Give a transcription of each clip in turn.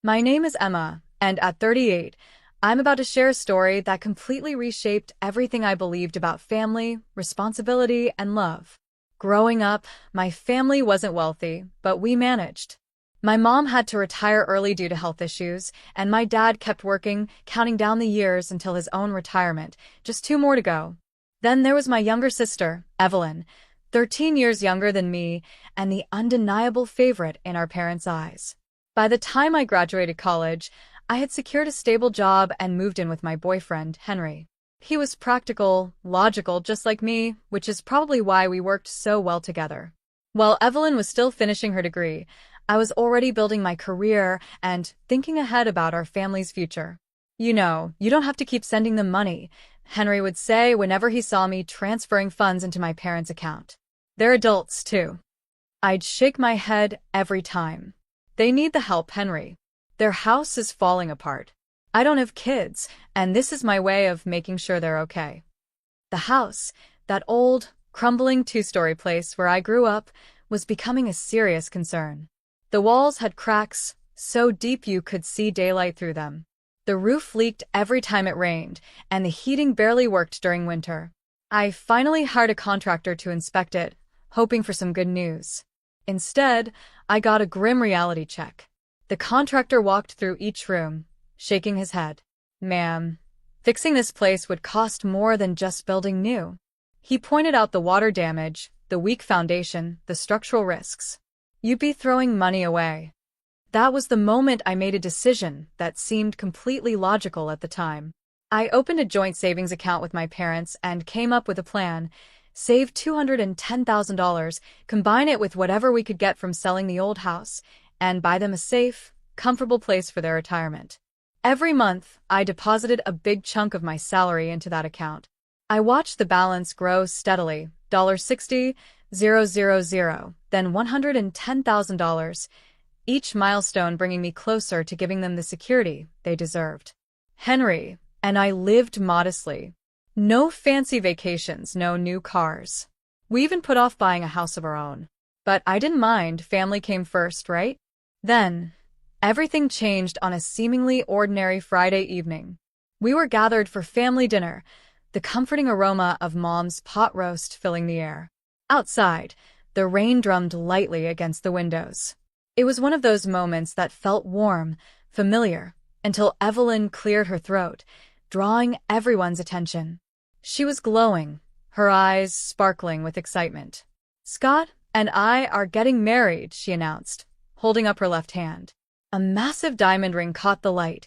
My name is Emma, and at 38, I'm about to share a story that completely reshaped everything I believed about family, responsibility, and love. Growing up, my family wasn't wealthy, but we managed. My mom had to retire early due to health issues, and my dad kept working, counting down the years until his own retirement, just two more to go. Then there was my younger sister, Evelyn, 13 years younger than me, and the undeniable favorite in our parents' eyes. By the time I graduated college, I had secured a stable job and moved in with my boyfriend, Henry. He was practical, logical, just like me, which is probably why we worked so well together. While Evelyn was still finishing her degree, I was already building my career and thinking ahead about our family's future. You don't have to keep sending them money, Henry would say whenever he saw me transferring funds into my parents' account. They're adults, too. I'd shake my head every time. They need the help, Henry. Their house is falling apart. I don't have kids, and this is my way of making sure they're okay. The house, that old, crumbling two-story place where I grew up, was becoming a serious concern. The walls had cracks, so deep you could see daylight through them. The roof leaked every time it rained, and the heating barely worked during winter. I finally hired a contractor to inspect it, hoping for some good news. Instead, I got a grim reality check. The contractor walked through each room, shaking his head. "Ma'am, fixing this place would cost more than just building new." He pointed out the water damage, the weak foundation, the structural risks. "You'd be throwing money away." That was the moment I made a decision that seemed completely logical at the time. I opened a joint savings account with my parents and came up with a plan. Save $210,000, combine it with whatever we could get from selling the old house, and buy them a safe, comfortable place for their retirement. Every month, I deposited a big chunk of my salary into that account. I watched the balance grow steadily, $60,000, then $110,000, each milestone bringing me closer to giving them the security they deserved. Henry and I lived modestly. No fancy vacations, no new cars. We even put off buying a house of our own. But I didn't mind, family came first, right? Then, everything changed on a seemingly ordinary Friday evening. We were gathered for family dinner, the comforting aroma of Mom's pot roast filling the air. Outside, the rain drummed lightly against the windows. It was one of those moments that felt warm, familiar, until Evelyn cleared her throat, drawing everyone's attention. She was glowing, her eyes sparkling with excitement. "Scott and I are getting married," she announced, holding up her left hand. A massive diamond ring caught the light,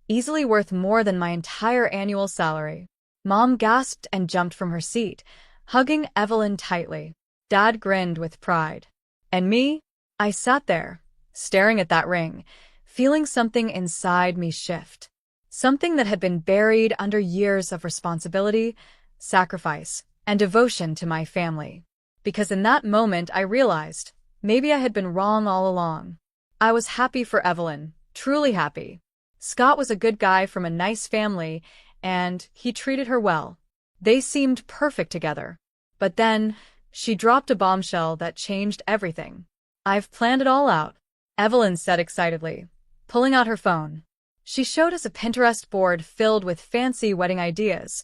easily worth more than my entire annual salary. Mom gasped and jumped from her seat, hugging Evelyn tightly. Dad grinned with pride. And me? I sat there, staring at that ring, feeling something inside me shift. Something that had been buried under years of responsibility, sacrifice, and devotion to my family. Because in that moment I realized, maybe I had been wrong all along. I was happy for Evelyn, truly happy. Scott was a good guy from a nice family, and he treated her well. They seemed perfect together. But then, she dropped a bombshell that changed everything. "I've planned it all out," Evelyn said excitedly, pulling out her phone. She showed us a Pinterest board filled with fancy wedding ideas.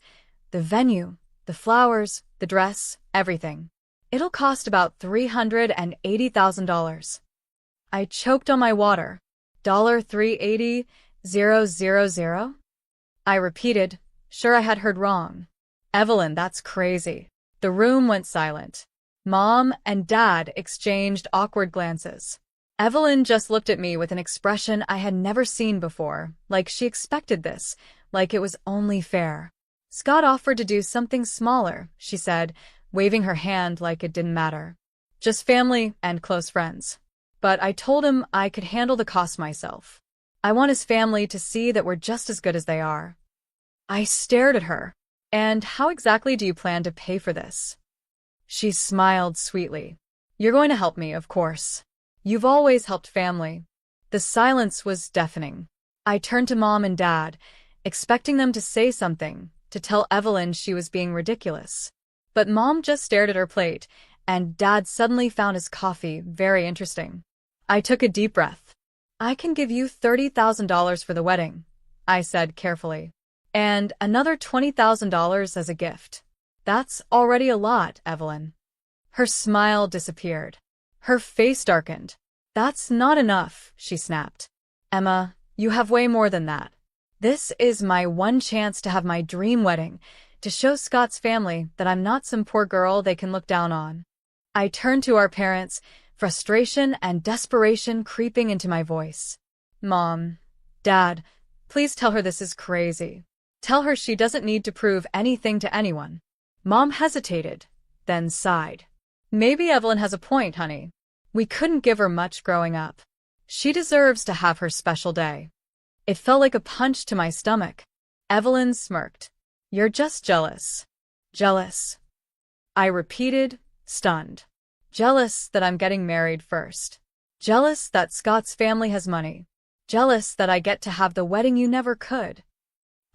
The venue, the flowers, the dress, everything. "It'll cost about $380,000. I choked on my water. $380,000? I repeated, sure I had heard wrong. "Evelyn, that's crazy." The room went silent. Mom and Dad exchanged awkward glances. Evelyn just looked at me with an expression I had never seen before, like she expected this, like it was only fair. "Scott offered to do something smaller," she said, waving her hand like it didn't matter. "Just family and close friends. But I told him I could handle the cost myself. I want his family to see that we're just as good as they are." I stared at her. "And how exactly do you plan to pay for this?" She smiled sweetly. "You're going to help me, of course. You've always helped family." The silence was deafening. I turned to Mom and Dad, expecting them to say something, to tell Evelyn she was being ridiculous. But Mom just stared at her plate, and Dad suddenly found his coffee very interesting. I took a deep breath. I can give you $30,000 for the wedding, I said carefully, and another $20,000 as a gift. That's already a lot, Evelyn. Her smile disappeared. Her face darkened. That's not enough, she snapped. Emma, you have way more than that. This is my one chance to have my dream wedding, to show Scott's family that I'm not some poor girl they can look down on. I turned to our parents, frustration and desperation creeping into my voice. Mom, Dad, please tell her this is crazy. Tell her she doesn't need to prove anything to anyone. Mom hesitated, then sighed. Maybe Evelyn has a point, honey. We couldn't give her much growing up. She deserves to have her special day. It felt like a punch to my stomach. Evelyn smirked. You're just jealous. Jealous. I repeated, stunned. Jealous that I'm getting married first. Jealous that Scott's family has money. Jealous that I get to have the wedding you never could.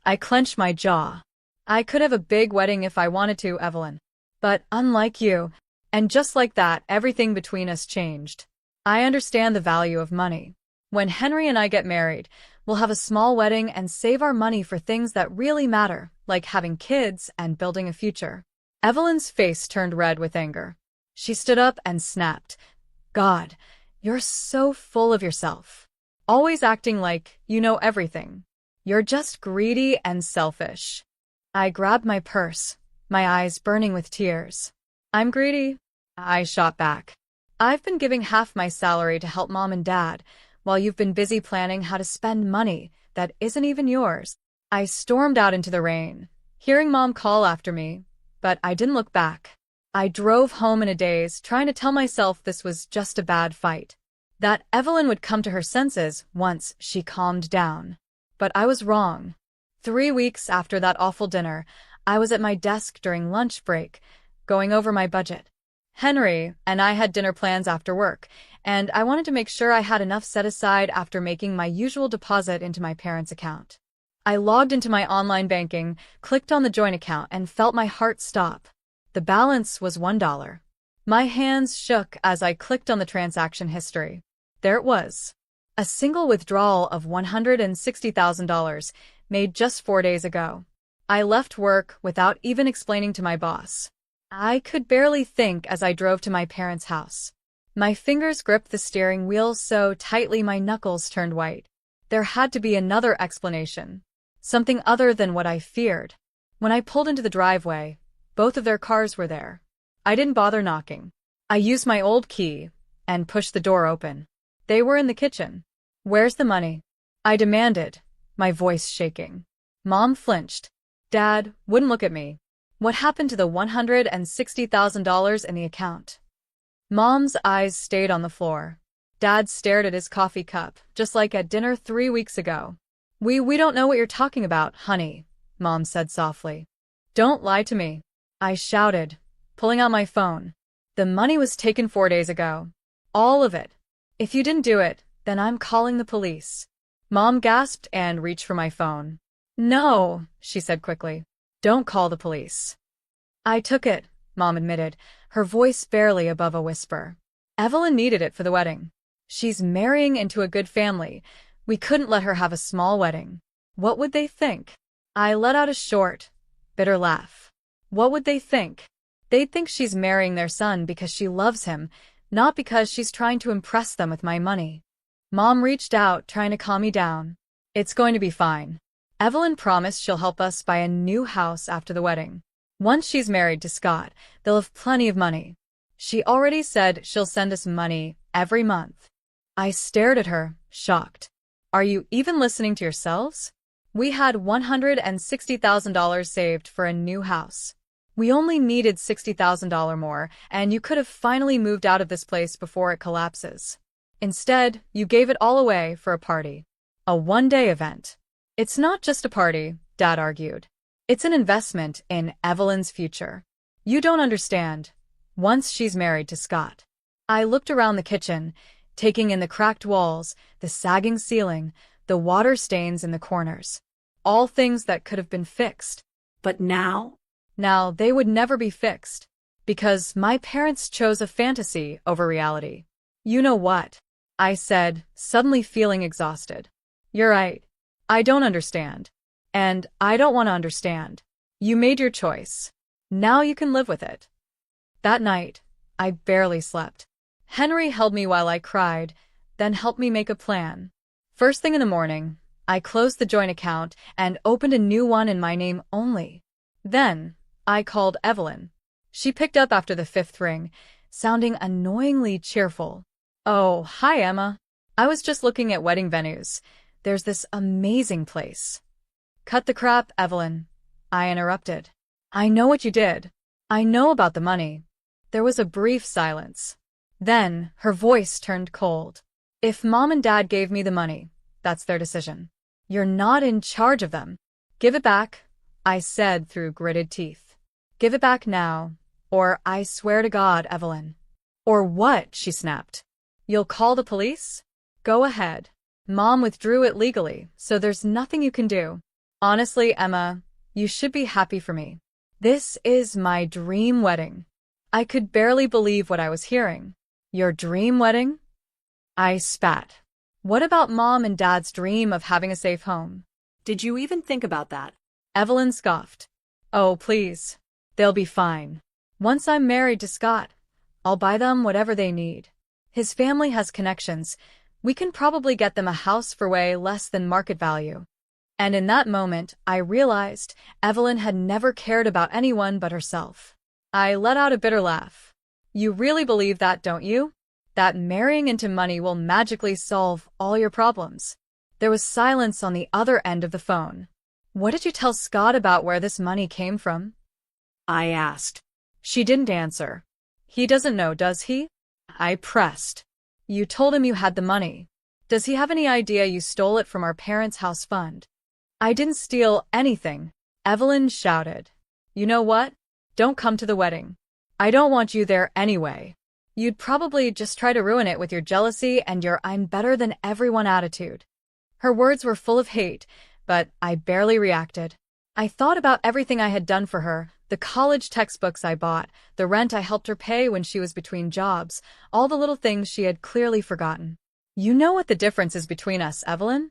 I clenched my jaw. I could have a big wedding if I wanted to, Evelyn. But unlike you, and just like that, everything between us changed. I understand the value of money. When Henry and I get married, we'll have a small wedding and save our money for things that really matter, like having kids and building a future. Evelyn's face turned red with anger. She stood up and snapped. God, you're so full of yourself. Always acting like you know everything. You're just greedy and selfish. I grabbed my purse, my eyes burning with tears. I'm greedy, I shot back. I've been giving half my salary to help Mom and Dad, while you've been busy planning how to spend money that isn't even yours. I stormed out into the rain, hearing Mom call after me, but I didn't look back. I drove home in a daze, trying to tell myself this was just a bad fight, that Evelyn would come to her senses once she calmed down. But I was wrong. 3 weeks after that awful dinner, I was at my desk during lunch break, going over my budget. Henry and I had dinner plans after work, and I wanted to make sure I had enough set aside after making my usual deposit into my parents' account. I logged into my online banking, clicked on the joint account, and felt my heart stop. The balance was $1. My hands shook as I clicked on the transaction history. There it was. A single withdrawal of $160,000 made just 4 days ago. I left work without even explaining to my boss. I could barely think as I drove to my parents' house. My fingers gripped the steering wheel so tightly my knuckles turned white. There had to be another explanation. Something other than what I feared. When I pulled into the driveway, both of their cars were there. I didn't bother knocking. I used my old key and pushed the door open. They were in the kitchen. Where's the money? I demanded, my voice shaking. Mom flinched. Dad wouldn't look at me. What happened to the $160,000 in the account? Mom's eyes stayed on the floor. Dad stared at his coffee cup, just like at dinner 3 weeks ago. We don't know what you're talking about, honey, Mom said softly. Don't lie to me, I shouted, pulling out my phone. The money was taken 4 days ago. All of it. If you didn't do it, then I'm calling the police. Mom gasped and reached for my phone. No, she said quickly. Don't call the police. I took it, Mom admitted, her voice barely above a whisper. Evelyn needed it for the wedding. She's marrying into a good family. We couldn't let her have a small wedding. What would they think? I let out a short, bitter laugh. What would they think? They'd think she's marrying their son because she loves him, not because she's trying to impress them with my money. Mom reached out, trying to calm me down. It's going to be fine. Evelyn promised she'll help us buy a new house after the wedding. Once she's married to Scott, they'll have plenty of money. She already said she'll send us money every month. I stared at her, shocked. Are you even listening to yourselves? We had $160,000 saved for a new house. We only needed $60,000 more, and you could have finally moved out of this place before it collapses. Instead, you gave it all away for a party. A one-day event. It's not just a party, Dad argued. It's an investment in Evelyn's future. You don't understand. Once she's married to Scott. I looked around the kitchen, taking in the cracked walls, the sagging ceiling, the water stains in the corners. All things that could have been fixed. But now they would never be fixed. Because my parents chose a fantasy over reality. You know what? I said, suddenly feeling exhausted. You're right. I don't understand. And I don't want to understand. You made your choice. Now you can live with it. That night, I barely slept. Henry held me while I cried, then helped me make a plan. First thing in the morning, I closed the joint account and opened a new one in my name only. Then, I called Evelyn. She picked up after the fifth ring, sounding annoyingly cheerful. Oh, hi, Emma. I was just looking at wedding venues. There's this amazing place. Cut the crap, Evelyn. I interrupted. I know what you did. I know about the money. There was a brief silence. Then, her voice turned cold. If Mom and Dad gave me the money, that's their decision. You're not in charge of them. Give it back, I said through gritted teeth. Give it back now, or I swear to God, Evelyn. Or what? She snapped. You'll call the police? Go ahead. Mom withdrew it legally, so there's nothing you can do. Honestly, Emma, you should be happy for me. This is my dream wedding. I could barely believe what I was hearing. Your dream wedding? I spat. What about Mom and Dad's dream of having a safe home? Did you even think about that? Evelyn scoffed. Oh, please. They'll be fine. Once I'm married to Scott, I'll buy them whatever they need. His family has connections. We can probably get them a house for way less than market value. And in that moment, I realized Evelyn had never cared about anyone but herself. I let out a bitter laugh. You really believe that, don't you? That marrying into money will magically solve all your problems? There was silence on the other end of the phone. What did you tell Scott about where this money came from? I asked. She didn't answer. He doesn't know, does he? I pressed. You told him you had the money. Does he have any idea you stole it from our parents' house fund? I didn't steal anything, Evelyn shouted. You know what? Don't come to the wedding. I don't want you there anyway. You'd probably just try to ruin it with your jealousy and your I'm better than everyone attitude. Her words were full of hate, but I barely reacted. I thought about everything I had done for her, the college textbooks I bought, the rent I helped her pay when she was between jobs, all the little things she had clearly forgotten. You know what the difference is between us, Evelyn?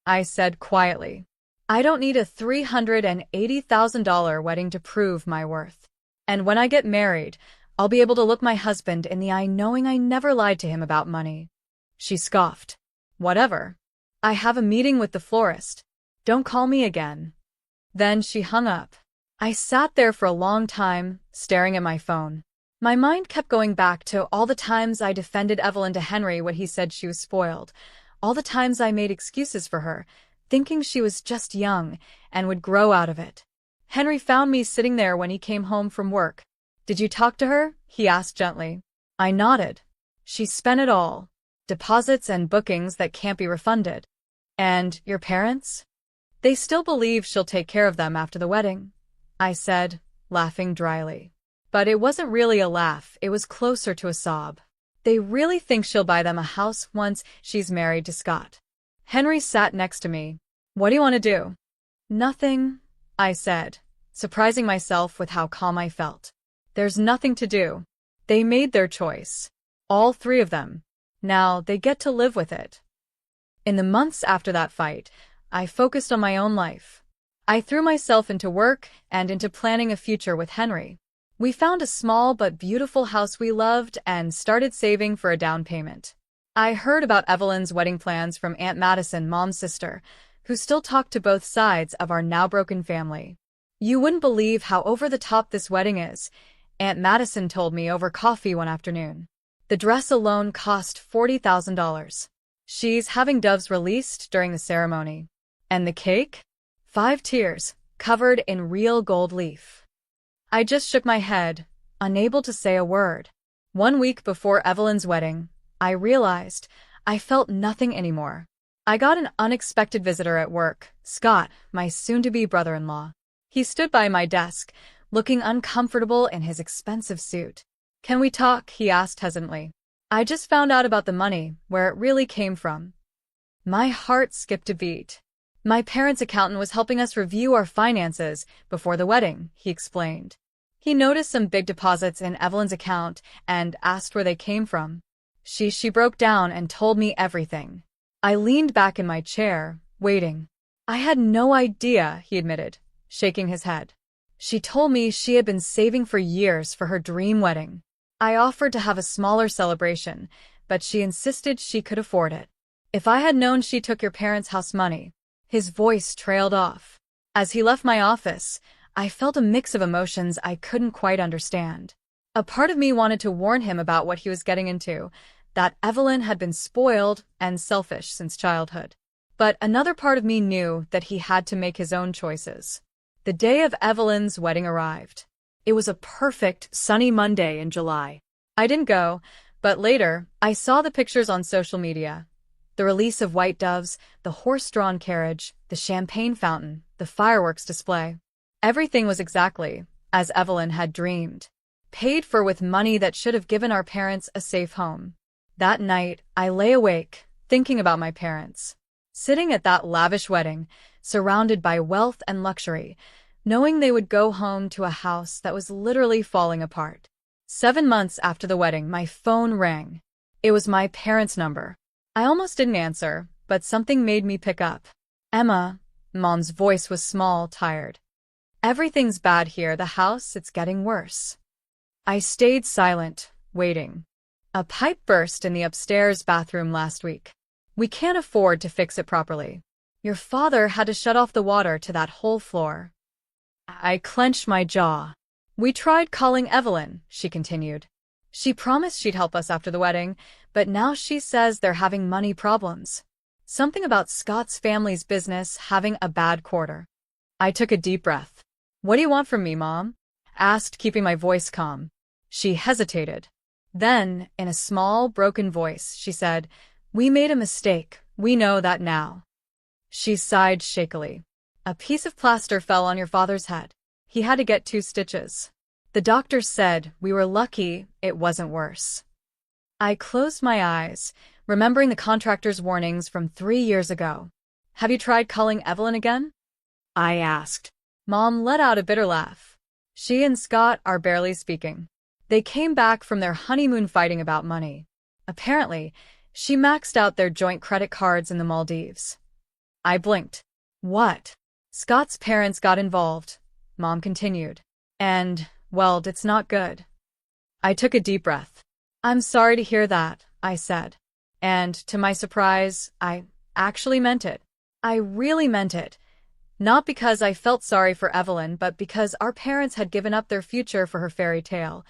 I said quietly. I don't need a $380,000 wedding to prove my worth. And when I get married, I'll be able to look my husband in the eye knowing I never lied to him about money. She scoffed. Whatever. I have a meeting with the florist. Don't call me again. Then she hung up. I sat there for a long time, staring at my phone. My mind kept going back to all the times I defended Evelyn to Henry when he said she was spoiled, all the times I made excuses for her, thinking she was just young and would grow out of it. Henry found me sitting there when he came home from work. Did you talk to her? He asked gently. I nodded. She spent it all. Deposits and bookings that can't be refunded. And your parents? They still believe she'll take care of them after the wedding, I said, laughing dryly. But it wasn't really a laugh, it was closer to a sob. They really think she'll buy them a house once she's married to Scott. Henry sat next to me. What do you want to do? Nothing, I said, surprising myself with how calm I felt. There's nothing to do. They made their choice. All three of them. Now they get to live with it. In the months after that fight, I focused on my own life. I threw myself into work and into planning a future with Henry. We found a small but beautiful house we loved and started saving for a down payment. I heard about Evelyn's wedding plans from Aunt Madison, Mom's sister, who still talked to both sides of our now-broken family. You wouldn't believe how over-the-top this wedding is, Aunt Madison told me over coffee one afternoon. The dress alone cost $40,000. She's having doves released during the ceremony. And the cake? 5 tiers, covered in real gold leaf. I just shook my head, unable to say a word. 1 week before Evelyn's wedding, I realized I felt nothing anymore. I got an unexpected visitor at work, Scott, my soon-to-be brother-in-law. He stood by my desk, looking uncomfortable in his expensive suit. Can we talk? He asked hesitantly. I just found out about the money, where it really came from. My heart skipped a beat. My parents' accountant was helping us review our finances before the wedding, he explained. He noticed some big deposits in Evelyn's account and asked where they came from. She broke down and told me everything. I leaned back in my chair, waiting. I had no idea, he admitted, shaking his head. She told me she had been saving for years for her dream wedding. I offered to have a smaller celebration, but she insisted she could afford it. If I had known she took your parents' house money. His voice trailed off. As he left my office, I felt a mix of emotions I couldn't quite understand. A part of me wanted to warn him about what he was getting into, that Evelyn had been spoiled and selfish since childhood. But another part of me knew that he had to make his own choices. The day of Evelyn's wedding arrived. It was a perfect, sunny Monday in July. I didn't go, but later, I saw the pictures on social media. The release of white doves, the horse-drawn carriage, the champagne fountain, the fireworks display. Everything was exactly as Evelyn had dreamed. Paid for with money that should have given our parents a safe home. That night, I lay awake, thinking about my parents. Sitting at that lavish wedding, surrounded by wealth and luxury, knowing they would go home to a house that was literally falling apart. 7 months after the wedding, my phone rang. It was my parents' number. I almost didn't answer, but something made me pick up. Emma, Mom's voice was small, tired. Everything's bad here, the house, it's getting worse. I stayed silent, waiting. A pipe burst in the upstairs bathroom last week. We can't afford to fix it properly. Your father had to shut off the water to that whole floor. I clenched my jaw. We tried calling Evelyn, she continued. She promised she'd help us after the wedding, but now she says they're having money problems. Something about Scott's family's business having a bad quarter. I took a deep breath. What do you want from me, Mom? Asked, keeping my voice calm. She hesitated. Then, in a small, broken voice, she said, We made a mistake. We know that now. She sighed shakily. A piece of plaster fell on your father's head. He had to get 2 stitches. The doctor said we were lucky it wasn't worse. I closed my eyes, remembering the contractor's warnings from 3 years ago. Have you tried calling Evelyn again? I asked. Mom let out a bitter laugh. She and Scott are barely speaking. They came back from their honeymoon fighting about money. Apparently, she maxed out their joint credit cards in the Maldives. I blinked. What? Scott's parents got involved, Mom continued. And, well, it's not good. I took a deep breath. I'm sorry to hear that, I said. And, to my surprise, I actually meant it. I really meant it. Not because I felt sorry for Evelyn, but because our parents had given up their future for her fairy tale.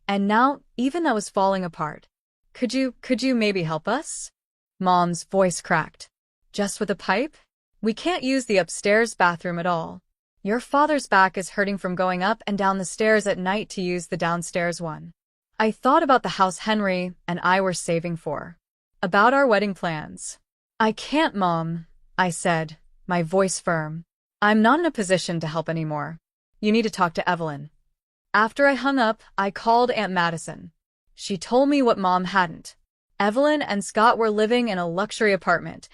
And now, even that was falling apart. Could you maybe help us? Mom's voice cracked. Just with a pipe? We can't use the upstairs bathroom at all. Your father's back is hurting from going up and down the stairs at night to use the downstairs one. I thought about the house Henry and I were saving for. About our wedding plans. I can't, Mom, I said, my voice firm. I'm not in a position to help anymore. You need to talk to Evelyn. After I hung up, I called Aunt Madison. She told me what Mom hadn't. Evelyn and Scott were living in a luxury apartment,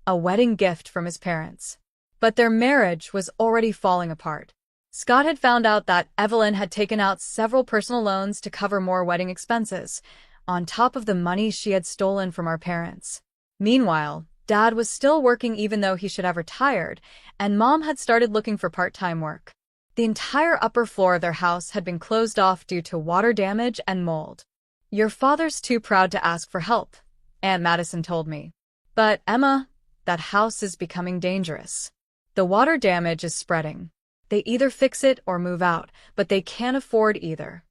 a wedding gift from his parents. But their marriage was already falling apart. Scott had found out that Evelyn had taken out several personal loans to cover more wedding expenses, on top of the money she had stolen from our parents. Meanwhile, Dad was still working even though he should have retired, and Mom had started looking for part-time work. The entire upper floor of their house had been closed off due to water damage and mold. Your father's too proud to ask for help, Aunt Madison told me. But, Emma, that house is becoming dangerous. The water damage is spreading. They either fix it or move out, but they can't afford either.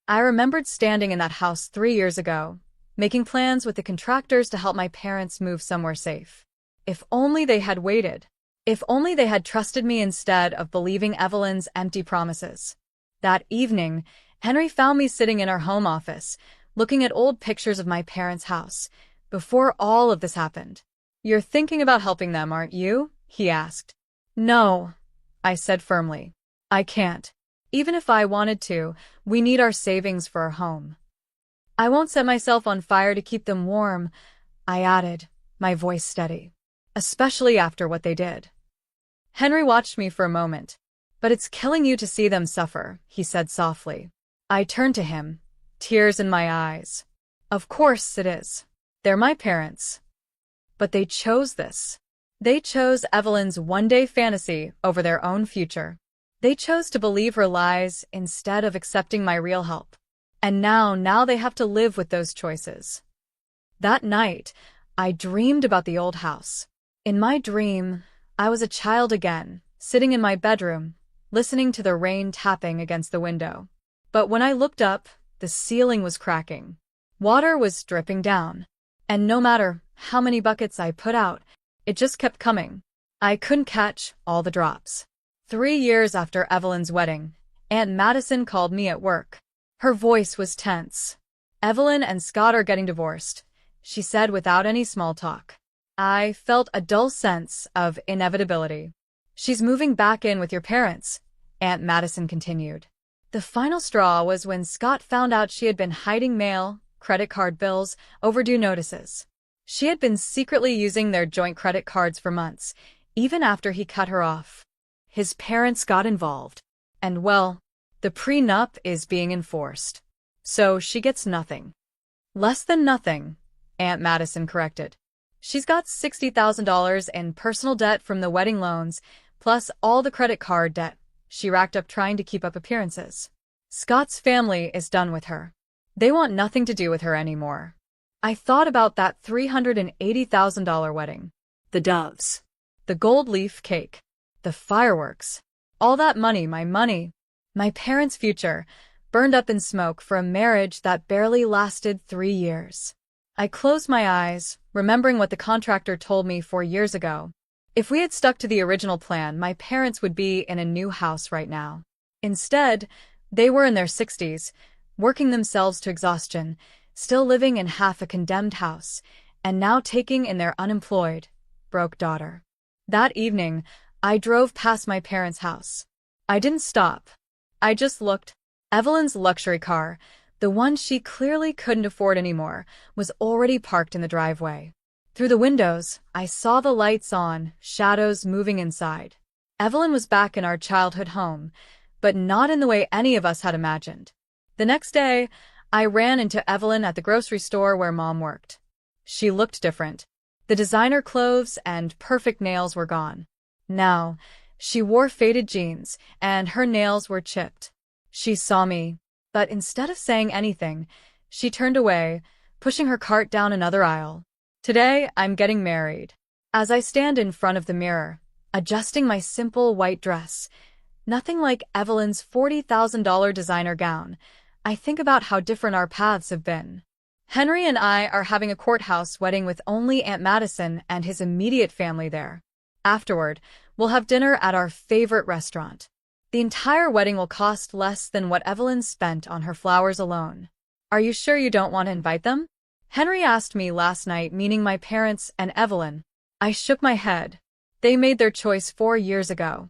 I remembered standing in that house 3 years ago, making plans with the contractors to help my parents move somewhere safe. If only they had waited. If only they had trusted me instead of believing Evelyn's empty promises. That evening, Henry found me sitting in our home office, looking at old pictures of my parents' house, before all of this happened. You're thinking about helping them, aren't you? He asked. No, I said firmly. I can't. Even if I wanted to, we need our savings for our home. I won't set myself on fire to keep them warm, I added, my voice steady. Especially after what they did. Henry watched me for a moment. But it's killing you to see them suffer, he said softly. I turned to him, tears in my eyes. Of course it is. They're my parents. But they chose this. They chose Evelyn's one-day fantasy over their own future. They chose to believe her lies instead of accepting my real help. And now they have to live with those choices. That night, I dreamed about the old house. In my dream, I was a child again, sitting in my bedroom, listening to the rain tapping against the window. But when I looked up, the ceiling was cracking. Water was dripping down. And no matter how many buckets I put out, it just kept coming. I couldn't catch all the drops. 3 years after Evelyn's wedding, Aunt Madison called me at work. Her voice was tense. "Evelyn and Scott are getting divorced," she said without any small talk. I felt a dull sense of inevitability. "She's moving back in with your parents," Aunt Madison continued. The final straw was when Scott found out she had been hiding mail, credit card bills, overdue notices. She had been secretly using their joint credit cards for months, even after he cut her off. His parents got involved. And well, the prenup is being enforced. So she gets nothing. Less than nothing, Aunt Madison corrected. She's got $60,000 in personal debt from the wedding loans, plus all the credit card debt she racked up trying to keep up appearances. Scott's family is done with her. They want nothing to do with her anymore. I thought about that $380,000 wedding. The doves. The gold leaf cake. The fireworks. All that money, my parents' future, burned up in smoke for a marriage that barely lasted 3 years. I closed my eyes, remembering what the contractor told me 4 years ago. If we had stuck to the original plan, my parents would be in a new house right now. Instead, they were in their 60s, working themselves to exhaustion, still living in half a condemned house, and now taking in their unemployed, broke daughter. That evening, I drove past my parents' house. I didn't stop. I just looked. Evelyn's luxury car, the one she clearly couldn't afford anymore, was already parked in the driveway. Through the windows, I saw the lights on, shadows moving inside. Evelyn was back in our childhood home, but not in the way any of us had imagined. The next day, I ran into Evelyn at the grocery store where Mom worked. She looked different. The designer clothes and perfect nails were gone. Now, she wore faded jeans, and her nails were chipped. She saw me, but instead of saying anything, she turned away, pushing her cart down another aisle. Today, I'm getting married. As I stand in front of the mirror, adjusting my simple white dress, nothing like Evelyn's $40,000 designer gown, I think about how different our paths have been. Henry and I are having a courthouse wedding with only Aunt Madison and his immediate family there. Afterward, we'll have dinner at our favorite restaurant. The entire wedding will cost less than what Evelyn spent on her flowers alone. Are you sure you don't want to invite them? Henry asked me last night, meaning my parents and Evelyn. I shook my head. They made their choice 4 years ago.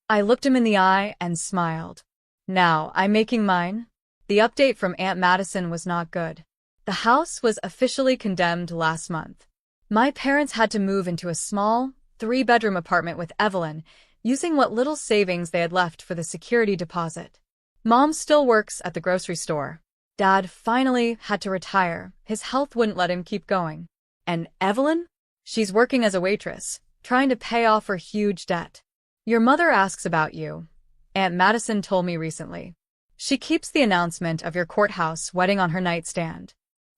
I looked him in the eye and smiled. Now, I'm making mine. The update from Aunt Madison was not good. The house was officially condemned last month. My parents had to move into a small, 3-bedroom apartment with Evelyn, using what little savings they had left for the security deposit. Mom still works at the grocery store. Dad finally had to retire. His health wouldn't let him keep going. And Evelyn? She's working as a waitress, trying to pay off her huge debt. Your mother asks about you, Aunt Madison told me recently. She keeps the announcement of your courthouse wedding on her nightstand.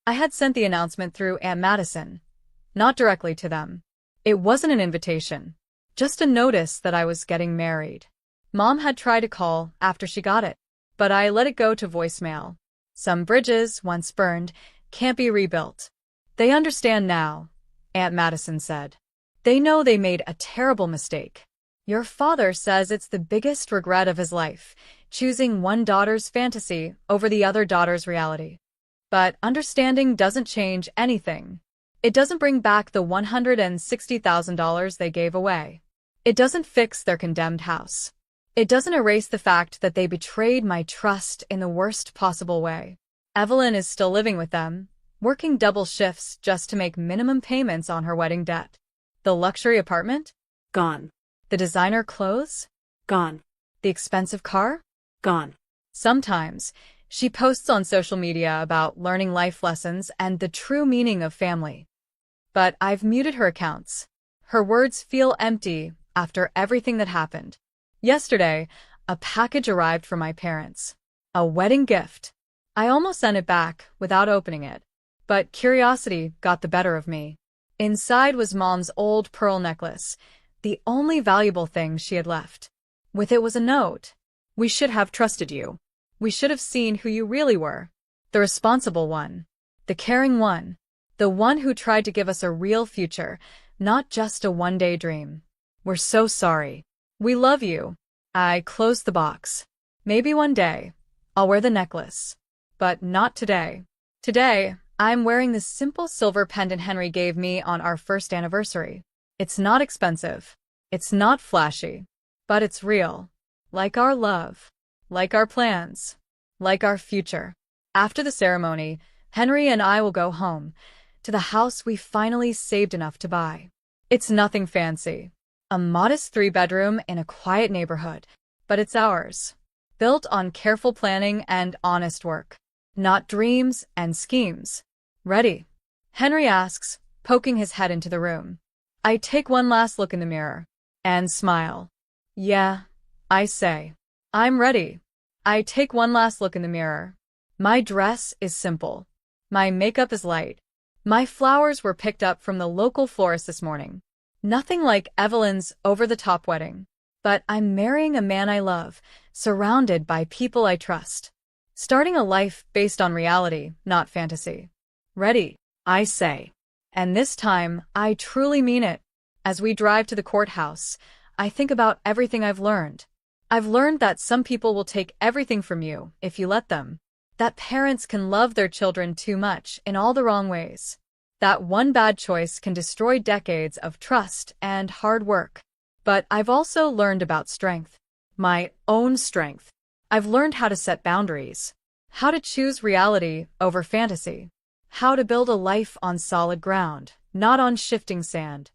I had sent the announcement through Aunt Madison, not directly to them. It wasn't an invitation, just a notice that I was getting married. Mom had tried to call after she got it, but I let it go to voicemail. Some bridges, once burned, can't be rebuilt. They understand now, Aunt Madison said. They know they made a terrible mistake. Your father says it's the biggest regret of his life, choosing one daughter's fantasy over the other daughter's reality. But understanding doesn't change anything. It doesn't bring back the $160,000 they gave away. It doesn't fix their condemned house. It doesn't erase the fact that they betrayed my trust in the worst possible way. Evelyn is still living with them, working double shifts just to make minimum payments on her wedding debt. The luxury apartment? Gone. The designer clothes? Gone. The expensive car? Gone. Sometimes, She posts on social media about learning life lessons and the true meaning of family. But I've muted her accounts. Her words feel empty after everything that happened. Yesterday, a package arrived from my parents. A wedding gift. I almost sent it back without opening it. But curiosity got the better of me. Inside was Mom's old pearl necklace, the only valuable thing she had left. With it was a note. We should have trusted you. We should have seen who you really were. The responsible one. The caring one. The one who tried to give us a real future, not just a one-day dream. We're so sorry. We love you. I closed the box. Maybe one day, I'll wear the necklace. But not today. Today, I'm wearing this simple silver pendant Henry gave me on our first anniversary. It's not expensive. It's not flashy. But it's real. Like our love. Like our plans. Like our future. After the ceremony, Henry and I will go home, to the house we finally saved enough to buy. It's nothing fancy. A modest 3-bedroom in a quiet neighborhood, but it's ours. Built on careful planning and honest work. Not dreams and schemes. Ready? Henry asks, poking his head into the room. I take one last look in the mirror. And smile. Yeah, I say. I'm ready. I take one last look in the mirror. My dress is simple. My makeup is light. My flowers were picked up from the local florist this morning. Nothing like Evelyn's over-the-top wedding. But I'm marrying a man I love, surrounded by people I trust. Starting a life based on reality, not fantasy. Ready, I say. And this time, I truly mean it. As we drive to the courthouse, I think about everything I've learned. I've learned that some people will take everything from you if you let them. That parents can love their children too much in all the wrong ways. That one bad choice can destroy decades of trust and hard work. But I've also learned about strength. My own strength. I've learned how to set boundaries. How to choose reality over fantasy. How to build a life on solid ground, not on shifting sand.